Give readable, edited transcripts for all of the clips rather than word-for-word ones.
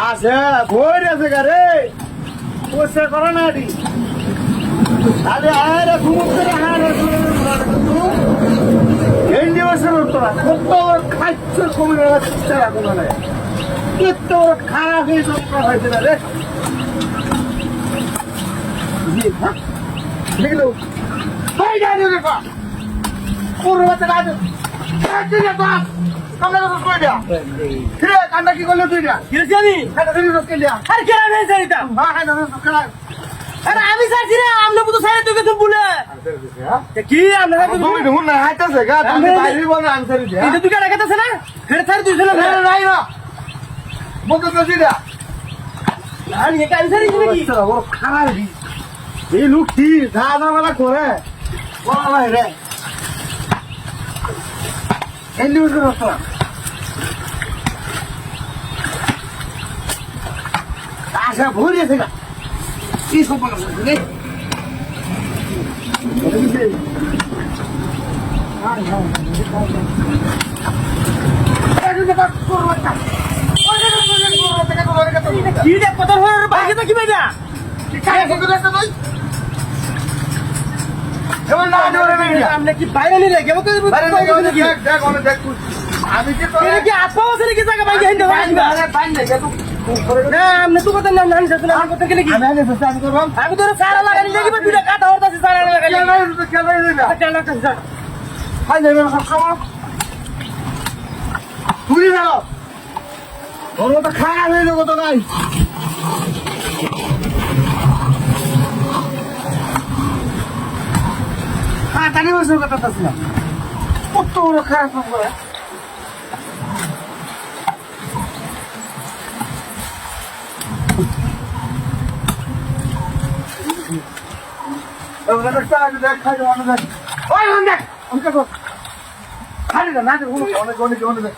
আছে ভোর আছে গারে ওসে করে না দি আরে আরে ঘুমতে হারে এই দিবসের তোরা কত খাচ্ছ কমে যাচ্ছে এখন না কত খারাপ হয়ে সব হয়েছে না রে জি হ্যাঁ দেখলো ভাই জানি রে কা পুরো বাতে রাজ কাটে না বাপ কামলা তো কই দিয়া রে কান্ডা কি করলি তুই না কি জানি কাটা তুই রোজ কেলিয়া আরে কেন নাই জানিতা হ্যাঁ হ্যাঁ রোজ কেলা আরে আমি সাজি না আমনে বুঝো সাইরে তুই কিছু বলে তে কি আমনে তুমি ঢুন না হাইতাছে গা তুমি বাইরে বল আনসার দিয়া এটা তুই কাটা কাটাছে না ফের ছাড় তুই চলে না নাই না বন্ধ করে দিয়া আর এটা আনসার দিবি কি বড় খারাপ দি এই লোকটি যা যা করে বলা নাই রে এন্ডি উঠে রাস্তা আশা ভুল গেছে না কি সম্পর্ক রে কি রে কত হয়ে বাইকে তো কি বাইনা কি কাজ করে রাস্তা তুই এমন না জোরে না আমনে কি বাইরে নি রে কেমন করে দেখ দেখ অনেক দেখ তুই আমি কি তোর কি আপা আছে কি জায়গা বাইরে হিন্দে আরে বাইন না তুই না আমনে তুই কথা না নানি যাতনা আমি কথা গেলে কি আমি আগে সস্তা আমি করব আমি তোর সারা লাগানি লাগি বা দুইটা কাটা হরতাছে সারা লাগানি না তো খেলাই না খেলা কাজ হাই যাবে না খাওয়া তুই না তোর তো খাওয়া হয়ে যাবে তো নাই তানি বসে কথা আছে না কত বড় খারাপ করে ওটা তো চাই দেখ খাই অনেক দেখ ওই অনেক অনেক কর খালি না না অনেক অনেক অনেক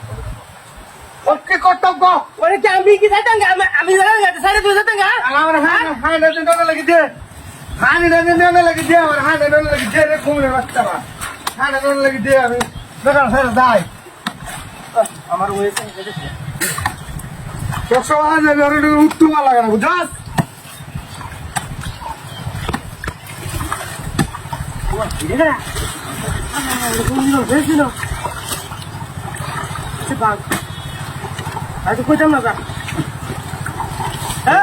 ওকে কত গো ওরে কি আমি কি যাইতাম আমি যাইতাম সাড়ে 2 যাইতাম আমার হ্যাঁ হ্যাঁ না লাগি দে হানি না লাগি দে আমার হানি না লাগি দে রে কোমরে বাচ্চা হানি না লাগি দে আমি দোকান ছেড়ে দাই আমার ওয়েছে দেখে তো সবাই যাবে আর উত্তম লাগে না বুঝাস ওয়া ঠিক আছে আমার কোন বেশিনো সে বাগ আজ কই যাম না যা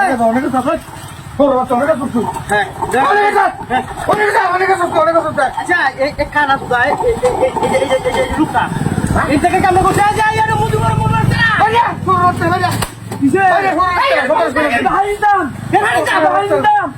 এই অনেক সফল অনেক সফল হ্যাঁ অনেক সফল আচ্ছা এক খানা যায় এই লুকা এই জায়গায় কাম করতে যায় আর মুদু বড় মন আছে না আরে করতে হবে কিসে আরে ভাই দাম ভাই দাম ভাই দাম